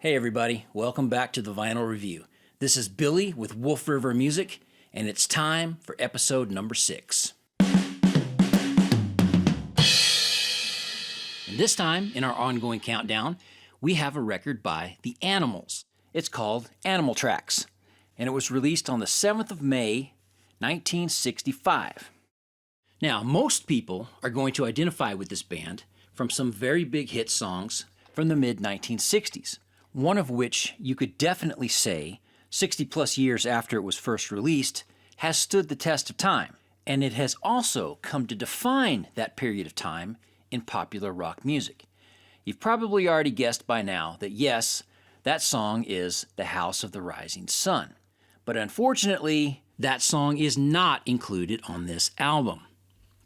Hey everybody, welcome back to the Vinyl Review. This is Billy with Wolf River Music, and it's time for episode number 6. And this time, in our ongoing countdown, we have a record by The Animals. It's called Animal Tracks, and it was released on the 7th of May, 1965. Now, most people are going to identify with this band from some very big hit songs from the mid-1960s. One of which you could definitely say, 60 plus years after it was first released, has stood the test of time, and it has also come to define that period of time in popular rock music. You've probably already guessed by now that yes, that song is The House of the Rising Sun. But unfortunately, that song is not included on this album.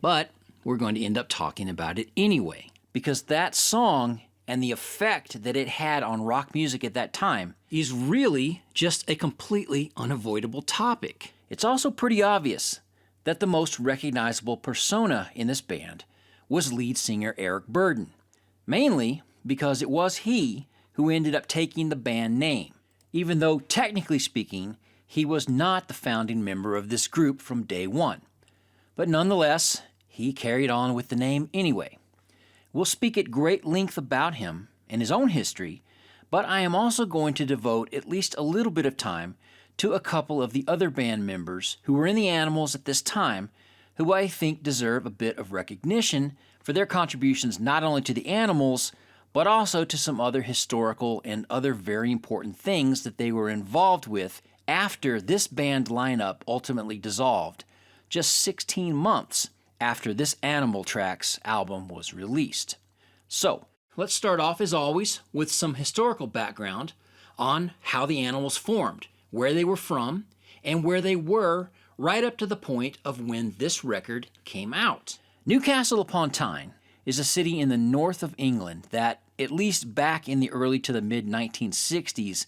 But we're going to end up talking about it anyway, because that song and the effect that it had on rock music at that time is really just a completely unavoidable topic. It's also pretty obvious that the most recognizable persona in this band was lead singer Eric Burdon, mainly because it was he who ended up taking the band name, even though technically speaking, he was not the founding member of this group from day one. But nonetheless, he carried on with the name anyway. We'll speak at great length about him and his own history, but I am also going to devote at least a little bit of time to a couple of the other band members who were in the Animals at this time, who I think deserve a bit of recognition for their contributions not only to the Animals, but also to some other historical and other very important things that they were involved with after this band lineup ultimately dissolved, just 16 months after this Animal Tracks album was released. So, let's start off as always with some historical background on how the Animals formed, where they were from, and where they were right up to the point of when this record came out. Newcastle Upon Tyne is a city in the north of England that, at least back in the early to the mid-1960s,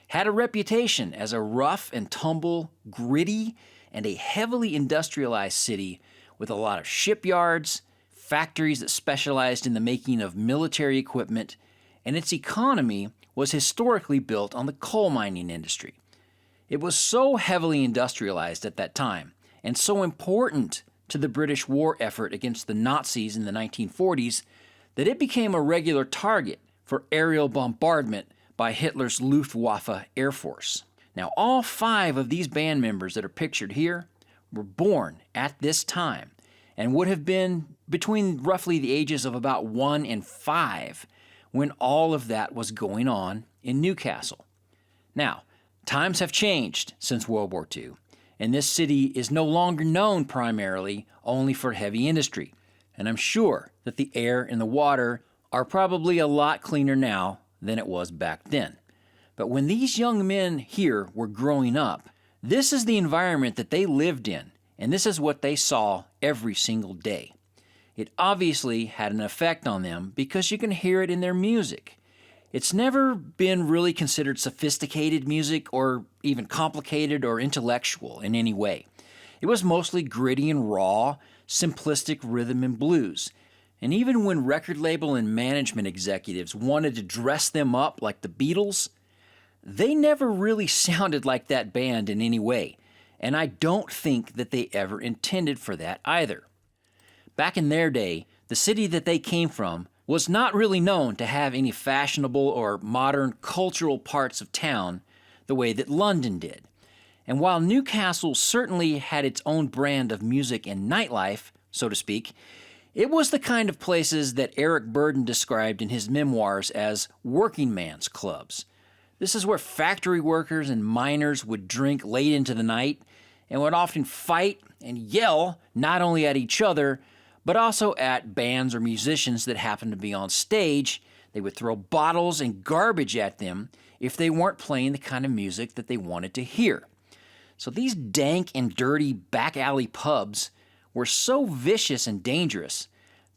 had a reputation as a rough and tumble, gritty, and a heavily industrialized city with a lot of shipyards, factories that specialized in the making of military equipment, and its economy was historically built on the coal mining industry. It was so heavily industrialized at that time, and so important to the British war effort against the Nazis in the 1940s, that it became a regular target for aerial bombardment by Hitler's Luftwaffe Air Force. Now, all 5 of these band members that are pictured here were born at this time and would have been between roughly the ages of about 1 and 5 when all of that was going on in Newcastle. Now, times have changed since World War II, and this city is no longer known primarily only for heavy industry, and I'm sure that the air and the water are probably a lot cleaner now than it was back then. But when these young men here were growing up, this is the environment that they lived in, and this is what they saw every single day. It obviously had an effect on them because you can hear it in their music. It's never been really considered sophisticated music or even complicated or intellectual in any way. It was mostly gritty and raw, simplistic rhythm and blues. And even when record label and management executives wanted to dress them up like the Beatles, they never really sounded like that band in any way, and I don't think that they ever intended for that either. Back in their day, the city that they came from was not really known to have any fashionable or modern cultural parts of town the way that London did. And while Newcastle certainly had its own brand of music and nightlife, so to speak, it was the kind of places that Eric Burdon described in his memoirs as working man's clubs. This is where factory workers and miners would drink late into the night and would often fight and yell not only at each other, but also at bands or musicians that happened to be on stage. They would throw bottles and garbage at them if they weren't playing the kind of music that they wanted to hear. So these dank and dirty back alley pubs were so vicious and dangerous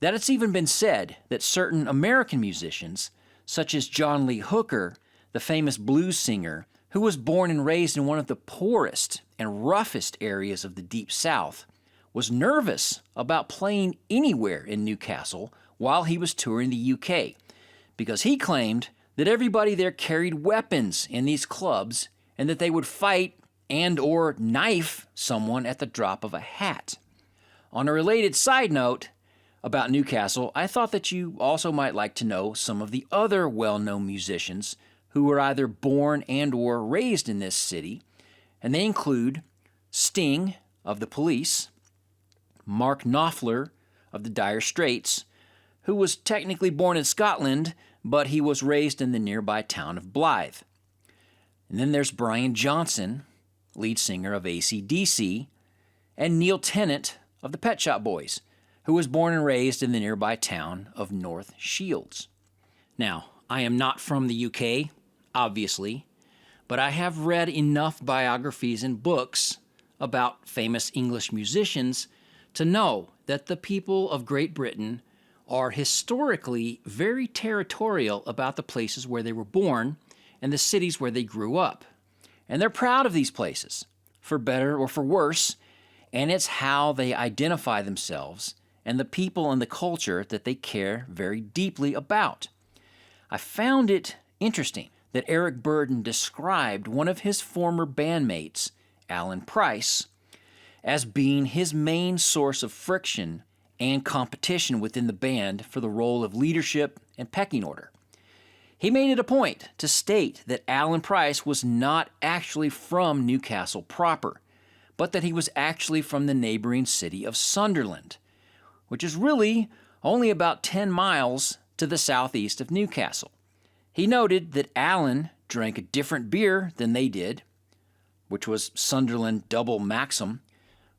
that it's even been said that certain American musicians, such as John Lee Hooker, the famous blues singer, who was born and raised in one of the poorest and roughest areas of the Deep South, was nervous about playing anywhere in Newcastle while he was touring the UK, because he claimed that everybody there carried weapons in these clubs and that they would fight and or knife someone at the drop of a hat. On a related side note about Newcastle, I thought that you also might like to know some of the other well-known musicians who were either born and or raised in this city, and they include Sting of the Police, Mark Knopfler of the Dire Straits, who was technically born in Scotland, but he was raised in the nearby town of Blythe. And then there's Brian Johnson, lead singer of AC/DC, and Neil Tennant of the Pet Shop Boys, who was born and raised in the nearby town of North Shields. Now, I am not from the UK, obviously, but I have read enough biographies and books about famous English musicians to know that the people of Great Britain are historically very territorial about the places where they were born and the cities where they grew up. And they're proud of these places, for better or for worse, and it's how they identify themselves and the people and the culture that they care very deeply about. I found it interesting that Eric Burdon described one of his former bandmates, Alan Price, as being his main source of friction and competition within the band for the role of leadership and pecking order. He made it a point to state that Alan Price was not actually from Newcastle proper, but that he was actually from the neighboring city of Sunderland, which is really only about 10 miles to the southeast of Newcastle. He noted that Alan drank a different beer than they did, which was Sunderland Double Maxim,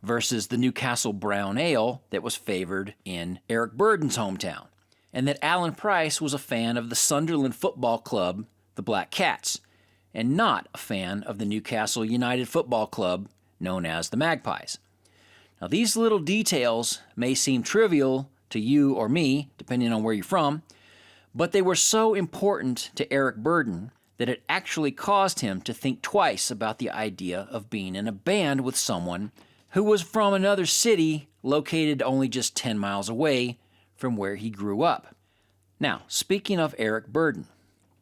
versus the Newcastle Brown Ale that was favored in Eric Burdon's hometown, and that Alan Price was a fan of the Sunderland football club, the Black Cats, and not a fan of the Newcastle United Football Club, known as the Magpies. Now, these little details may seem trivial to you or me, depending on where you're from, but they were so important to Eric Burdon that it actually caused him to think twice about the idea of being in a band with someone who was from another city located only just 10 miles away from where he grew up. Now, speaking of Eric Burdon,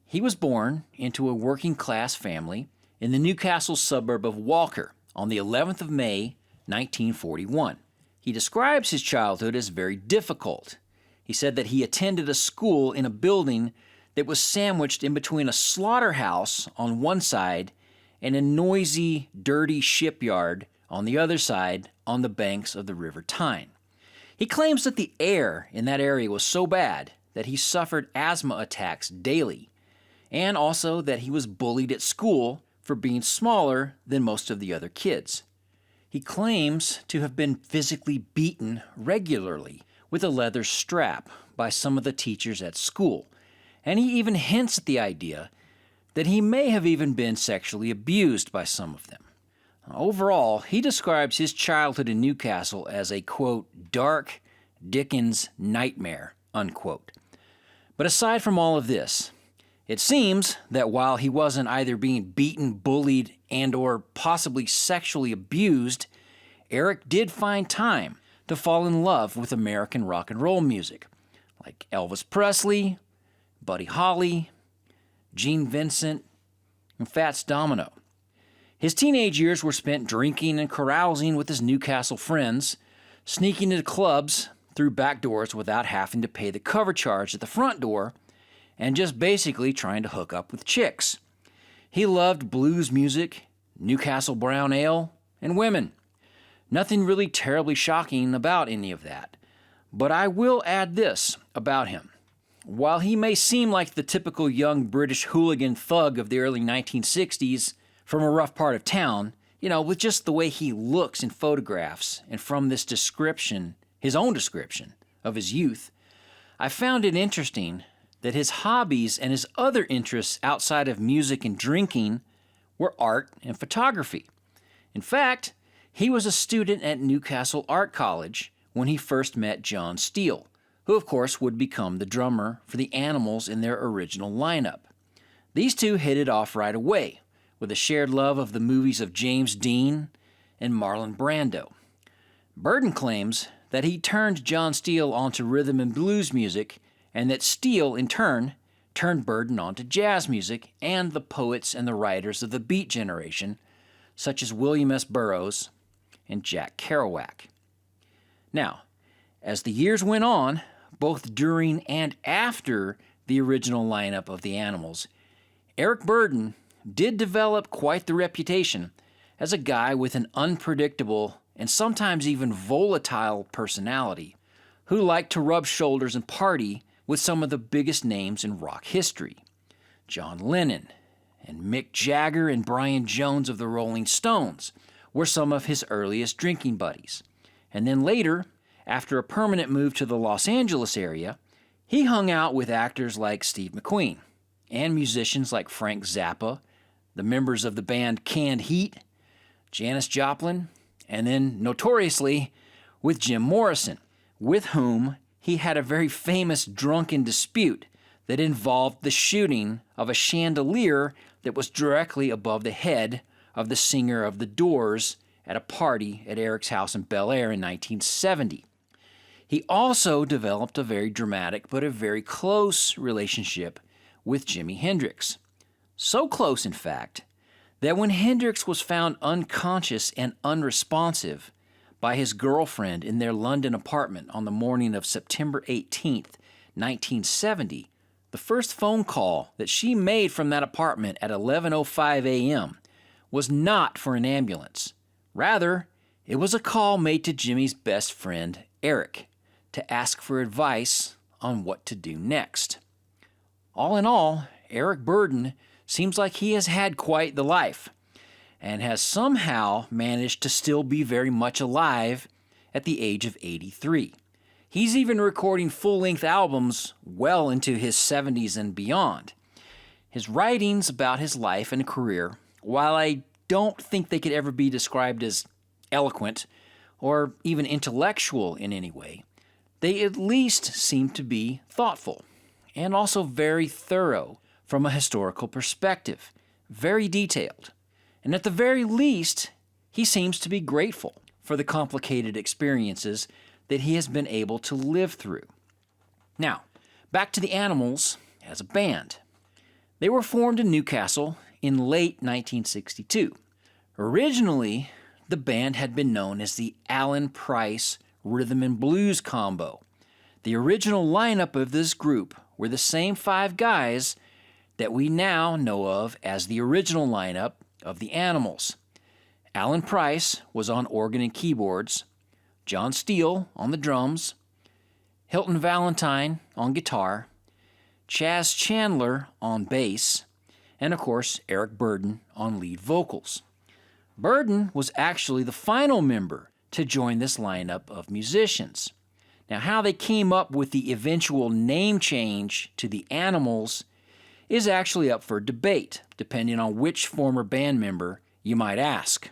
he was born into a working-class family in the Newcastle suburb of Walker on the 11th of May, 1941. He describes his childhood as very difficult. He said that he attended a school in a building that was sandwiched in between a slaughterhouse on one side and a noisy, dirty shipyard on the other side on the banks of the River Tyne. He claims that the air in that area was so bad that he suffered asthma attacks daily, and also that he was bullied at school for being smaller than most of the other kids. He claims to have been physically beaten regularly with a leather strap by some of the teachers at school, and he even hints at the idea that he may have even been sexually abused by some of them. Overall, he describes his childhood in Newcastle as a, quote, dark Dickens nightmare, unquote. But aside from all of this, it seems that while he wasn't either being beaten, bullied, and or possibly sexually abused, Eric did find time to fall in love with American rock and roll music, like Elvis Presley, Buddy Holly, Gene Vincent, and Fats Domino. His teenage years were spent drinking and carousing with his Newcastle friends, sneaking into clubs through back doors without having to pay the cover charge at the front door, and just basically trying to hook up with chicks. He loved blues music, Newcastle Brown Ale, and women. Nothing really terribly shocking about any of that. But I will add this about him. While he may seem like the typical young British hooligan thug of the early 1960s from a rough part of town, with just the way he looks in photographs and from this description, his own description of his youth, I found it interesting that his hobbies and his other interests outside of music and drinking were art and photography. In fact, he was a student at Newcastle Art College when he first met John Steele, who of course would become the drummer for the Animals in their original lineup. These two hit it off right away, with a shared love of the movies of James Dean and Marlon Brando. Burdon claims that he turned John Steele onto rhythm and blues music, and that Steele, in turn, turned Burdon on to jazz music and the poets and the writers of the Beat generation, such as William S. Burroughs and Jack Kerouac. Now, as the years went on, both during and after the original lineup of the Animals, Eric Burdon did develop quite the reputation as a guy with an unpredictable and sometimes even volatile personality who liked to rub shoulders and party with some of the biggest names in rock history. John Lennon and Mick Jagger and Brian Jones of the Rolling Stones were some of his earliest drinking buddies. And then later, after a permanent move to the Los Angeles area, he hung out with actors like Steve McQueen and musicians like Frank Zappa, the members of the band Canned Heat, Janis Joplin, and then, notoriously, with Jim Morrison, with whom he had a very famous drunken dispute that involved the shooting of a chandelier that was directly above the head of the singer of The Doors at a party at Eric's house in Bel Air in 1970. He also developed a very dramatic but a very close relationship with Jimi Hendrix. So close, in fact, that when Hendrix was found unconscious and unresponsive by his girlfriend in their London apartment on the morning of September 18th, 1970, the first phone call that she made from that apartment at 11:05 a.m. was not for an ambulance. Rather, it was a call made to Jimmy's best friend, Eric, to ask for advice on what to do next. All in all, Eric Burdon seems like he has had quite the life and has somehow managed to still be very much alive at the age of 83. He's even recording full-length albums well into his 70s and beyond. His writings about his life and career, while I don't think they could ever be described as eloquent or even intellectual in any way, they at least seem to be thoughtful and also very thorough from a historical perspective, very detailed. And at the very least, he seems to be grateful for the complicated experiences that he has been able to live through. Now, back to the Animals as a band. They were formed in Newcastle in late 1962. Originally, the band had been known as the Alan Price Rhythm and Blues Combo. The original lineup of this group were the same 5 guys that we now know of as the original lineup of the Animals. Alan Price was on organ and keyboards, John Steele on the drums, Hilton Valentine on guitar, Chaz Chandler on bass, and of course Eric Burdon on lead vocals. Burdon was actually the final member to join this lineup of musicians. Now, how they came up with the eventual name change to the Animals is actually up for debate, depending on which former band member you might ask.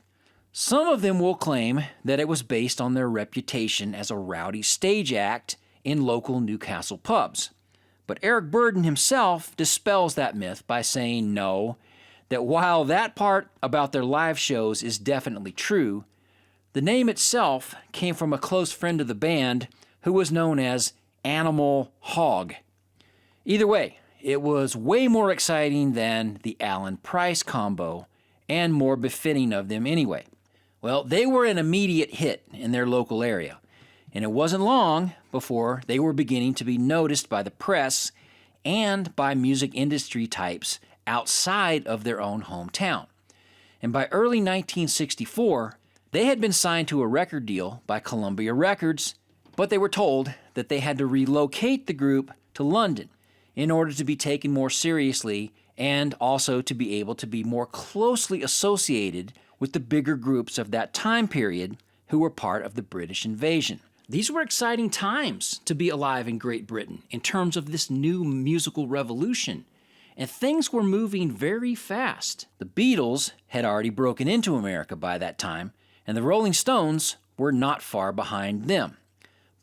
Some of them will claim that it was based on their reputation as a rowdy stage act in local Newcastle pubs. But Eric Burdon himself dispels that myth by saying no, that while that part about their live shows is definitely true, the name itself came from a close friend of the band who was known as Animal Hog. Either way, it was way more exciting than the Alan Price combo, and more befitting of them anyway. Well, they were an immediate hit in their local area, and it wasn't long before they were beginning to be noticed by the press and by music industry types outside of their own hometown. And by early 1964, they had been signed to a record deal by Columbia Records, but they were told that they had to relocate the group to London in order to be taken more seriously and also to be able to be more closely associated with the bigger groups of that time period who were part of the British invasion. These were exciting times to be alive in Great Britain in terms of this new musical revolution, and things were moving very fast. The Beatles had already broken into America by that time, and the Rolling Stones were not far behind them.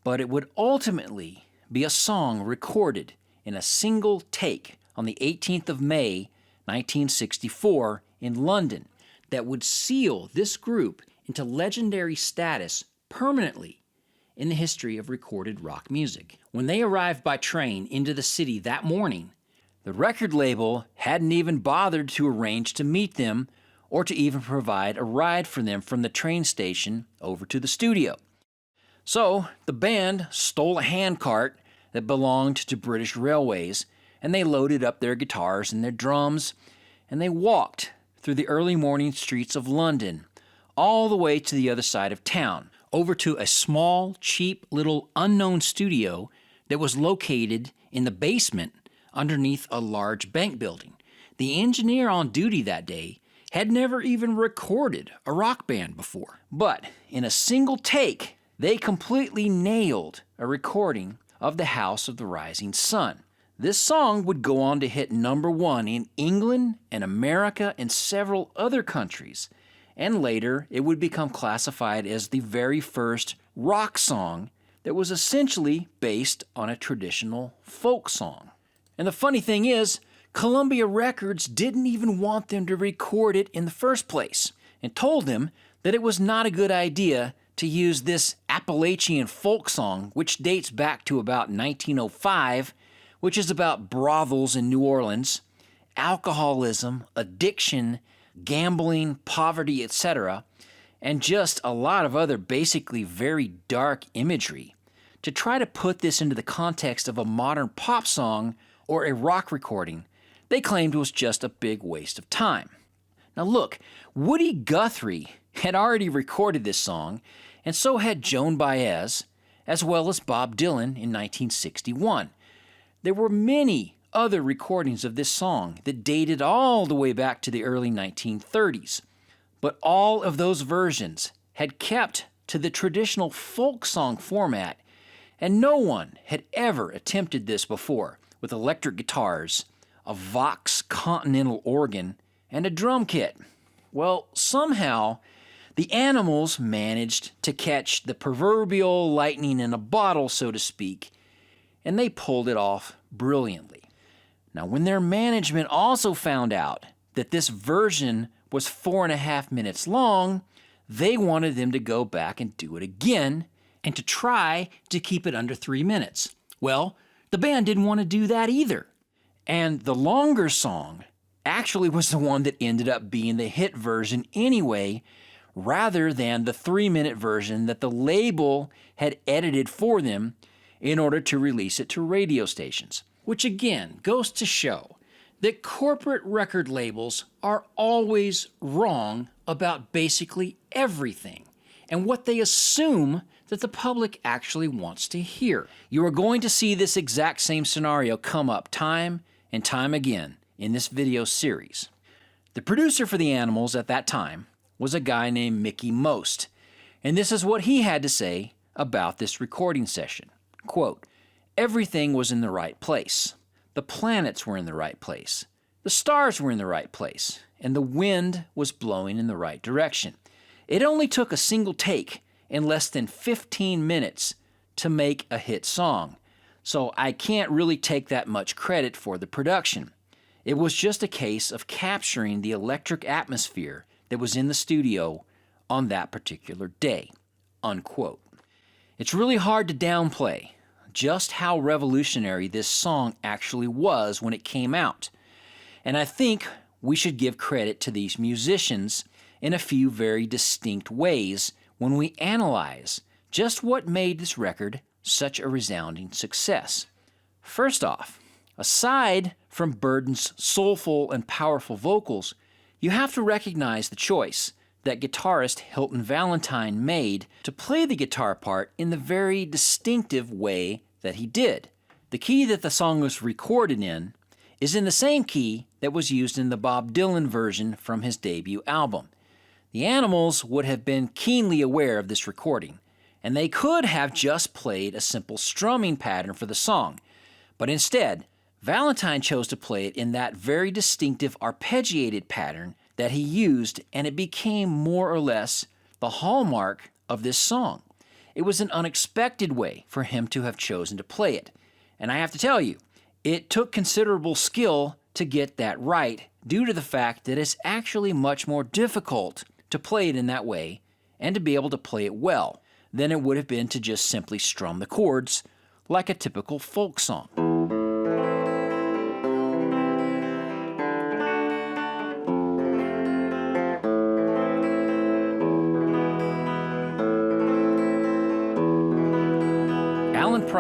But it would ultimately be a song recorded in a single take on the 18th of May, 1964, in London, that would seal this group into legendary status permanently in the history of recorded rock music. When they arrived by train into the city that morning, The record label hadn't even bothered to arrange to meet them or to even provide a ride for them from the train station over to the studio. So the band stole a handcart that belonged to British Railways, and they loaded up their guitars and their drums, and they walked through the early morning streets of London, all the way to the other side of town, over to a small, cheap, little unknown studio that was located in the basement underneath a large bank building. The engineer on duty that day had never even recorded a rock band before, but in a single take, they completely nailed a recording of The House of the Rising Sun. This song would go on to hit #1 in England and America and several other countries, and later it would become classified as the very first rock song that was essentially based on a traditional folk song. And the funny thing is, Columbia Records didn't even want them to record it in the first place, and told them that it was not a good idea to use this Appalachian folk song, which dates back to about 1905, which is about brothels in New Orleans, alcoholism, addiction, gambling, poverty, etc., and just a lot of other basically very dark imagery. To try to put this into the context of a modern pop song or a rock recording, they claimed was just a big waste of time. Now look, Woody Guthrie had already recorded this song, and so had Joan Baez, as well as Bob Dylan in 1961. There were many other recordings of this song that dated all the way back to the early 1930s, but all of those versions had kept to the traditional folk song format, and no one had ever attempted this before, with electric guitars, a Vox Continental organ, and a drum kit. Well, somehow, the Animals managed to catch the proverbial lightning in a bottle, so to speak, and they pulled it off brilliantly. Now, when their management also found out that this version was 4.5 minutes long, they wanted them to go back and do it again and to try to keep it under 3 minutes. Well, the band didn't want to do that either. And the longer song actually was the one that ended up being the hit version anyway, rather than the 3-minute version that the label had edited for them in order to release it to radio stations. Which again goes to show that corporate record labels are always wrong about basically everything and what they assume that the public actually wants to hear. You are going to see this exact same scenario come up time and time again in this video series. The producer for the Animals at that time was a guy named Mickey Most, and this is what he had to say about this recording session. Quote, "Everything was in the right place. The planets were in the right place. The stars were in the right place, and the wind was blowing in the right direction. It only took a single take in less than 15 minutes to make a hit song, so I can't really take that much credit for the production. It was just a case of capturing the electric atmosphere that was in the studio on that particular day." Unquote. It's really hard to downplay just how revolutionary this song actually was when it came out. And I think we should give credit to these musicians in a few very distinct ways when we analyze just what made this record such a resounding success. First off, aside from Burdon's soulful and powerful vocals, you have to recognize the choice that guitarist Hilton Valentine made to play the guitar part in the very distinctive way that he did. The key that the song was recorded in is in the same key that was used in the Bob Dylan version from his debut album. The Animals would have been keenly aware of this recording, and they could have just played a simple strumming pattern for the song, but instead, Valentine chose to play it in that very distinctive arpeggiated pattern that he used, and it became more or less the hallmark of this song. It was an unexpected way for him to have chosen to play it, and I have to tell you, it took considerable skill to get that right due to the fact that it's actually much more difficult to play it in that way and to be able to play it well than it would have been to just simply strum the chords like a typical folk song.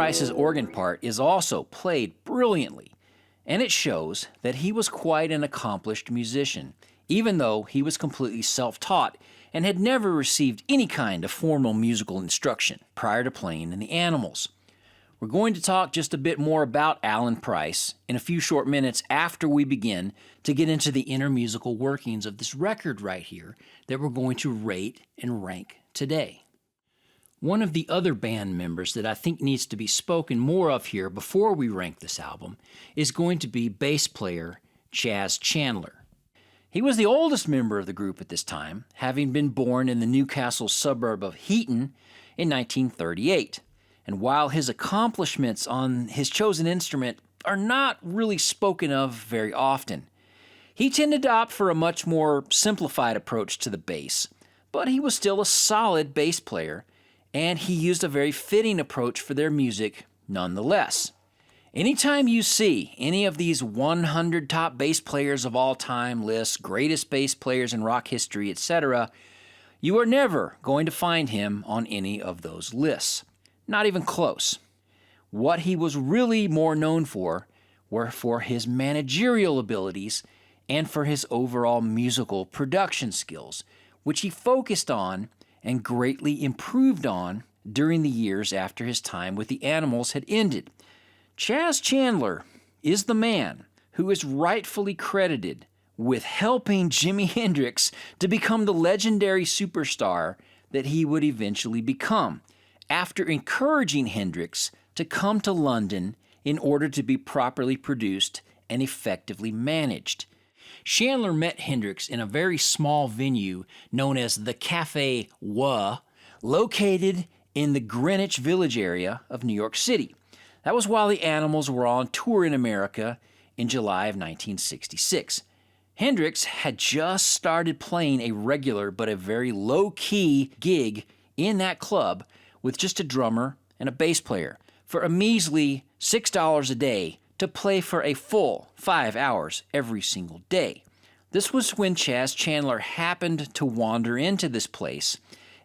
Price's organ part is also played brilliantly, and it shows that he was quite an accomplished musician, even though he was completely self-taught and had never received any kind of formal musical instruction prior to playing in the Animals. We're going to talk just a bit more about Alan Price in a few short minutes after we begin to get into the inner musical workings of this record right here that we're going to rate and rank today. One of the other band members that I think needs to be spoken more of here before we rank this album is going to be bass player Chandler. He was the oldest member of the group at this time, having been born in the Newcastle suburb of Heaton in 1938. And while his accomplishments on his chosen instrument are not really spoken of very often, he tended to opt for a much more simplified approach to the bass, but he was still a solid bass player, and he used a very fitting approach for their music nonetheless. Anytime you see any of these 100 top bass players of all time lists, greatest bass players in rock history, etc., you are never going to find him on any of those lists. Not even close. What he was really more known for were for his managerial abilities and for his overall musical production skills, which he focused on and greatly improved on during the years after his time with the Animals had ended. Chandler is the man who is rightfully credited with helping Jimi Hendrix to become the legendary superstar that he would eventually become, after encouraging Hendrix to come to London in order to be properly produced and effectively managed. Chandler met Hendrix in a very small venue known as the Café Wa, located in the Greenwich Village area of New York City. That was while the Animals were on tour in America in July of 1966. Hendrix had just started playing a regular but a very low-key gig in that club with just a drummer and a bass player for a measly $6 a day to play for a full 5 hours every single day. This was when Chandler happened to wander into this place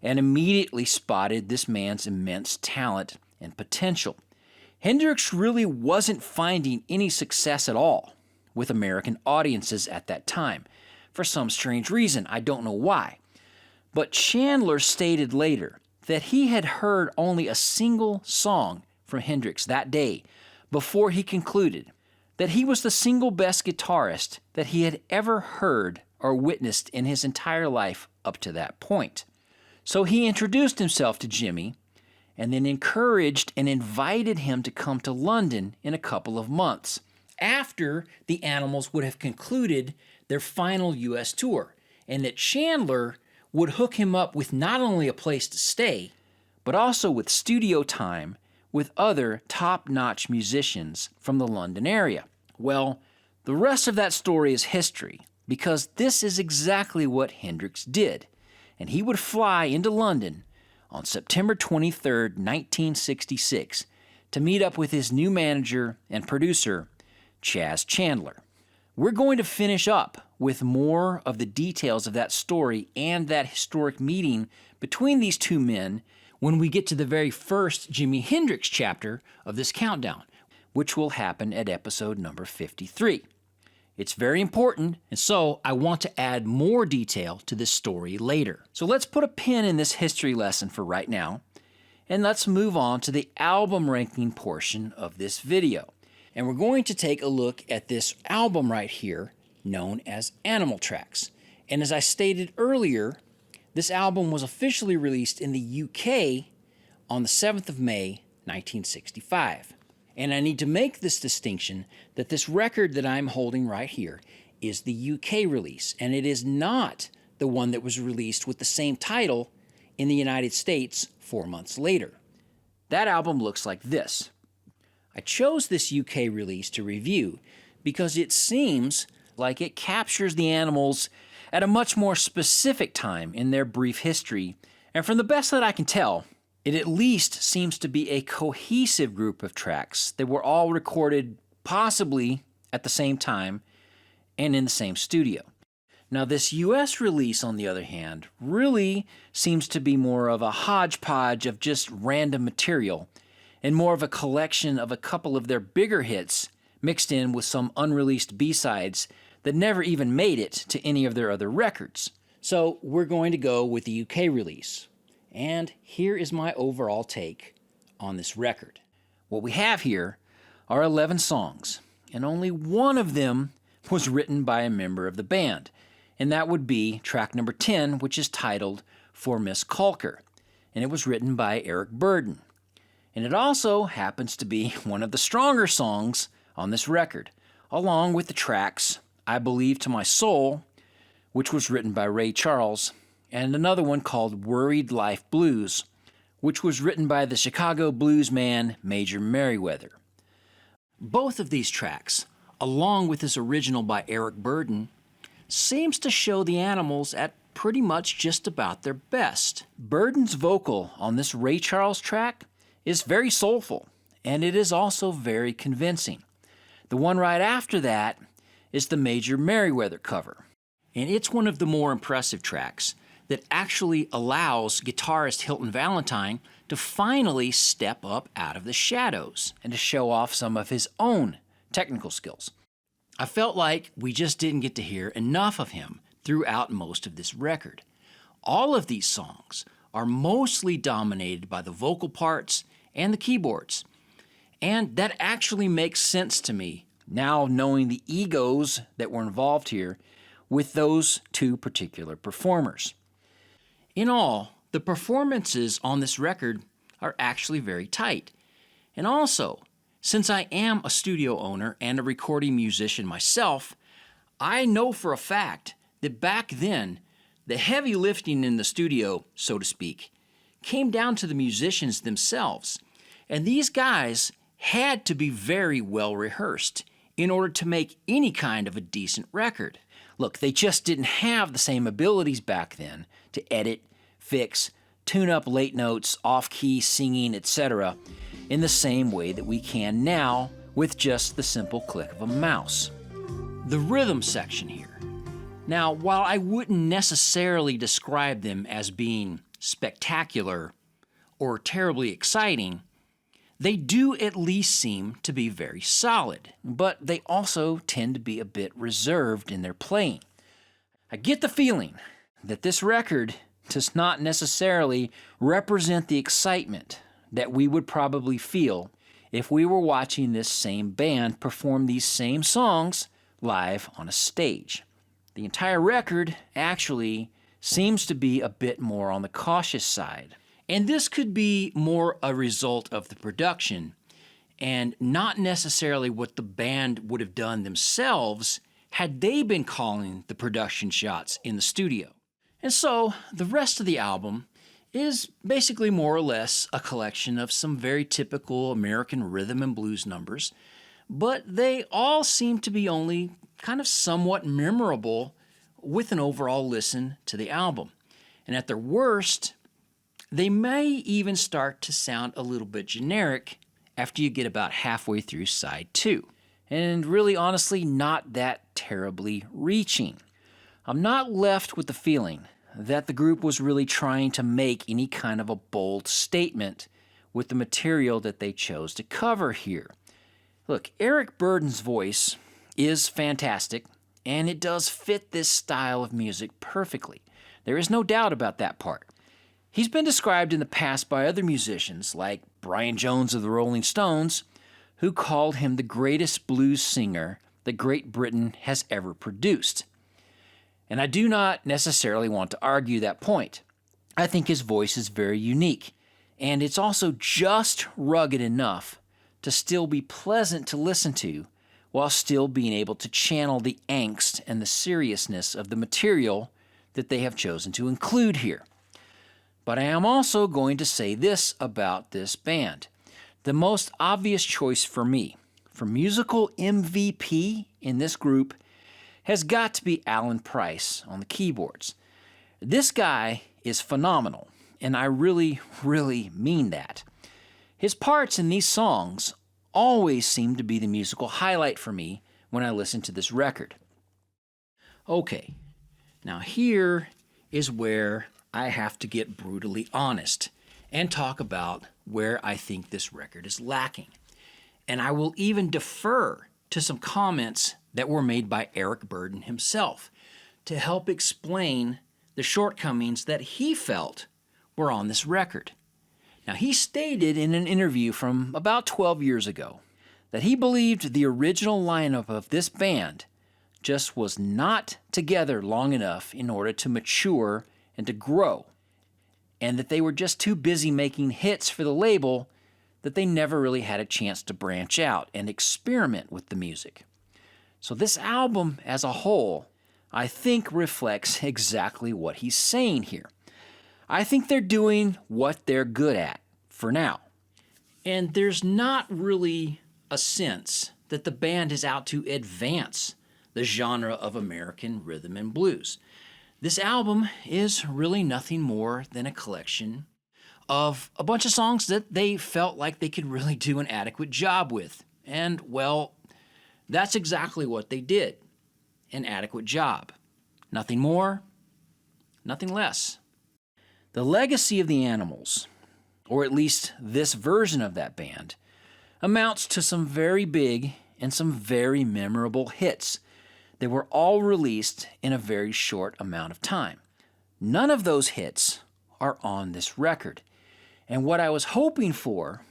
and immediately spotted this man's immense talent and potential. Hendrix really wasn't finding any success at all with American audiences at that time, for some strange reason. I don't know why. But Chandler stated later that he had heard only a single song from Hendrix that day before he concluded that he was the single best guitarist that he had ever heard or witnessed in his entire life up to that point. So he introduced himself to Jimmy and then encouraged and invited him to come to London in a couple of months after the Animals would have concluded their final U.S. tour, and that Chandler would hook him up with not only a place to stay, but also with studio time with other top-notch musicians from the London area. Well, the rest of that story is history, because this is exactly what Hendrix did, and he would fly into London on September 23, 1966, to meet up with his new manager and producer, Chandler. We're going to finish up with more of the details of that story and that historic meeting between these two men when we get to the very first Jimi Hendrix chapter of this countdown, which will happen at episode number 53. It's very important, and so I want to add more detail to this story later. So let's put a pin in this history lesson for right now, and let's move on to the album ranking portion of this video. And we're going to take a look at this album right here, known as Animal Tracks. And as I stated earlier, this album was officially released in the UK on the 7th of May, 1965. And I need to make this distinction that this record that I'm holding right here is the UK release, and it is not the one that was released with the same title in the United States 4 months later. That album looks like this. I chose this UK release to review because it seems like it captures the Animals at a much more specific time in their brief history, and from the best that I can tell, it at least seems to be a cohesive group of tracks that were all recorded possibly at the same time and in the same studio. Now, this US release, on the other hand, really seems to be more of a hodgepodge of just random material, and more of a collection of a couple of their bigger hits mixed in with some unreleased B-sides that never even made it to any of their other records. So we're going to go with the UK release. And here is my overall take on this record. What we have here are 11 songs, and only one of them was written by a member of the band, and that would be track number 10, which is titled For Miss Calker, and it was written by Eric Burdon. And it also happens to be one of the stronger songs on this record, along with the tracks I Believe to My Soul, which was written by Ray Charles, and another one called Worried Life Blues, which was written by the Chicago blues man Major Merriweather. Both of these tracks, along with this original by Eric Burdon, seems to show the Animals at pretty much just about their best. Burdon's vocal on this Ray Charles track is very soulful, and it is also very convincing. The one right after that is the Major Merriweather cover, and it's one of the more impressive tracks that actually allows guitarist Hilton Valentine to finally step up out of the shadows and to show off some of his own technical skills. I felt like we just didn't get to hear enough of him throughout most of this record. All of these songs are mostly dominated by the vocal parts and the keyboards, and that actually makes sense to me now knowing the egos that were involved here with those two particular performers. In all, the performances on this record are actually very tight. And also, since I am a studio owner and a recording musician myself, I know for a fact that back then, the heavy lifting in the studio, so to speak, came down to the musicians themselves. And these guys had to be very well rehearsed in order to make any kind of a decent record. Look, they just didn't have the same abilities back then to edit, fix, tune up late notes, off-key singing, etc. in the same way that we can now with just the simple click of a mouse. The rhythm section here. Now, while I wouldn't necessarily describe them as being spectacular or terribly exciting, they do at least seem to be very solid, but they also tend to be a bit reserved in their playing. I get the feeling that this record does not necessarily represent the excitement that we would probably feel if we were watching this same band perform these same songs live on a stage. The entire record actually seems to be a bit more on the cautious side. And this could be more a result of the production and not necessarily what the band would have done themselves had they been calling the production shots in the studio. And so the rest of the album is basically more or less a collection of some very typical American rhythm and blues numbers, but they all seem to be only kind of somewhat memorable with an overall listen to the album. And at their worst, they may even start to sound a little bit generic after you get about halfway through side 2. And really, honestly, not that terribly reaching. I'm not left with the feeling that the group was really trying to make any kind of a bold statement with the material that they chose to cover here. Look, Eric Burdon's voice is fantastic, and it does fit this style of music perfectly. There is no doubt about that part. He's been described in the past by other musicians, like Brian Jones of the Rolling Stones, who called him the greatest blues singer that Great Britain has ever produced. And I do not necessarily want to argue that point. I think his voice is very unique, and it's also just rugged enough to still be pleasant to listen to, while still being able to channel the angst and the seriousness of the material that they have chosen to include here. But I am also going to say this about this band. The most obvious choice for me, for musical MVP in this group, has got to be Alan Price on the keyboards. This guy is phenomenal, and I really, really mean that. His parts in these songs always seem to be the musical highlight for me when I listen to this record. Okay, now here is where I have to get brutally honest and talk about where I think this record is lacking. And I will even defer to some comments that were made by Eric Burdon himself to help explain the shortcomings that he felt were on this record. Now, he stated in an interview from about 12 years ago that he believed the original lineup of this band just was not together long enough in order to mature and to grow, and that they were just too busy making hits for the label that they never really had a chance to branch out and experiment with the music. So this album as a whole, I think, reflects exactly what he's saying here. I think they're doing what they're good at for now. And there's not really a sense that the band is out to advance the genre of American rhythm and blues. This album is really nothing more than a collection of a bunch of songs that they felt like they could really do an adequate job with. And, well, that's exactly what they did. An adequate job. Nothing more, nothing less. The legacy of the Animals, or at least this version of that band, amounts to some very big and some very memorable hits. They were all released in a very short amount of time. None of those hits are on this record. And what I was hoping for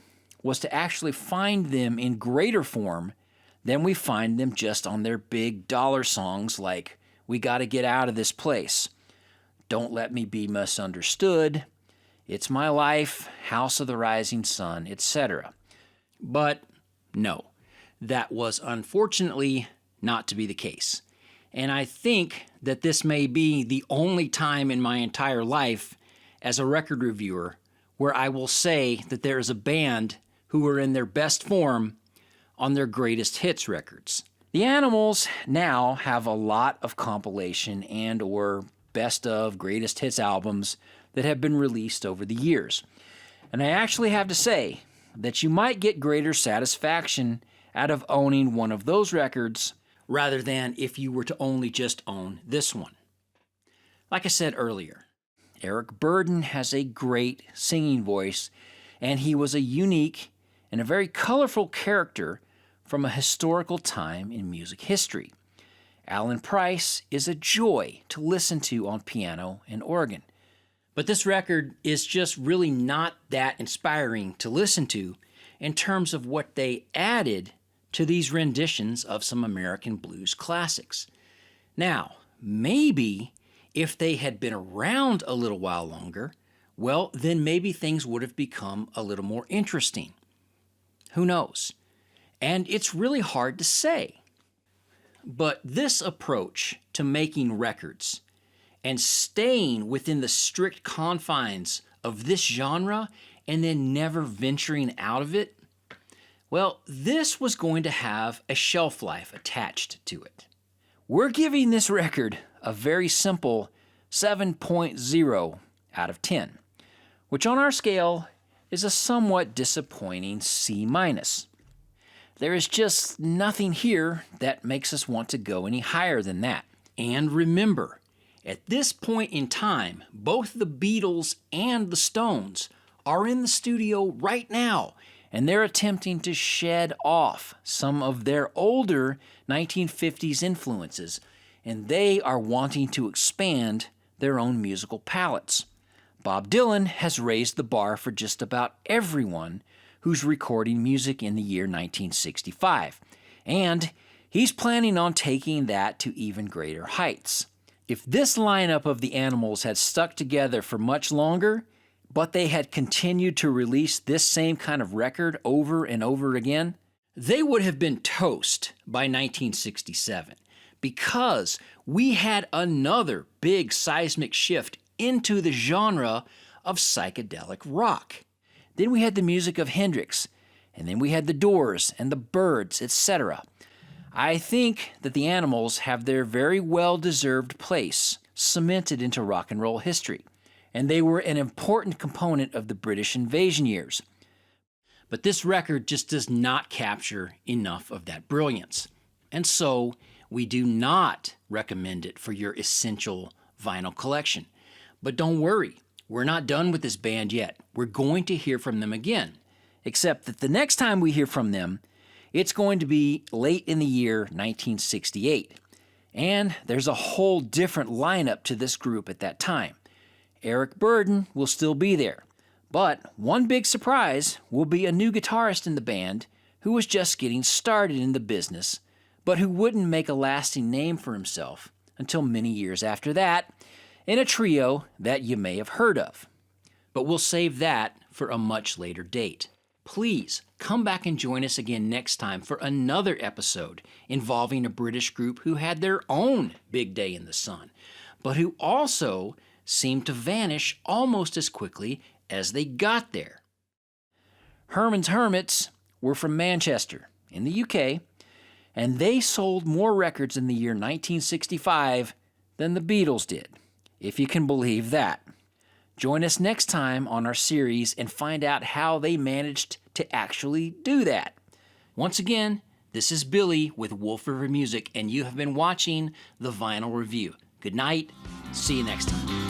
was to actually find them in greater form than we find them just on their big dollar songs like We Gotta Get Out of This Place, Don't Let Me Be Misunderstood, It's My Life, House of the Rising Sun, etc. But no, that was unfortunately not to be the case. And I think that this may be the only time in my entire life as a record reviewer where I will say that there is a band who are in their best form on their greatest hits records. The Animals now have a lot of compilation and or best of greatest hits albums that have been released over the years. And I actually have to say that you might get greater satisfaction out of owning one of those records rather than if you were to only just own this one. Like I said earlier, Eric Burdon has a great singing voice, and he was a unique and a very colorful character from a historical time in music history. Alan Price is a joy to listen to on piano and organ. But this record is just really not that inspiring to listen to in terms of what they added to these renditions of some American blues classics. Now, maybe if they had been around a little while longer, well, then maybe things would have become a little more interesting. Who knows? And it's really hard to say. But this approach to making records and staying within the strict confines of this genre and then never venturing out of it, well, this was going to have a shelf life attached to it. We're giving this record a very simple 7.0 out of 10, which on our scale is a somewhat disappointing C-. There is just nothing here that makes us want to go any higher than that. And remember, at this point in time, both the Beatles and the Stones are in the studio right now, and they're attempting to shed off some of their older 1950s influences, and they are wanting to expand their own musical palettes. Bob Dylan has raised the bar for just about everyone who's recording music in the year 1965, and he's planning on taking that to even greater heights. If this lineup of the Animals had stuck together for much longer, but they had continued to release this same kind of record over and over again, they would have been toast by 1967 because we had another big seismic shift into the genre of psychedelic rock. Then we had the music of Hendrix, and then we had the Doors and the Byrds, etc. I think that the Animals have their very well-deserved place cemented into rock and roll history, and they were an important component of the British invasion years. But this record just does not capture enough of that brilliance, and so we do not recommend it for your essential vinyl collection. But don't worry, we're not done with this band yet. We're going to hear from them again. Except that the next time we hear from them, it's going to be late in the year 1968. And there's a whole different lineup to this group at that time. Eric Burdon will still be there. But one big surprise will be a new guitarist in the band who was just getting started in the business, but who wouldn't make a lasting name for himself until many years after that, in a trio that you may have heard of. But we'll save that for a much later date. Please come back and join us again next time for another episode involving a British group who had their own big day in the sun, but who also seemed to vanish almost as quickly as they got there. Herman's Hermits were from Manchester in the UK, and they sold more records in the year 1965 than the Beatles did, if you can believe that. Join us next time on our series and find out how they managed to actually do that. Once again, this is Billy with Wolf River Music, and you have been watching The Vinyl Review. Good night. See you next time.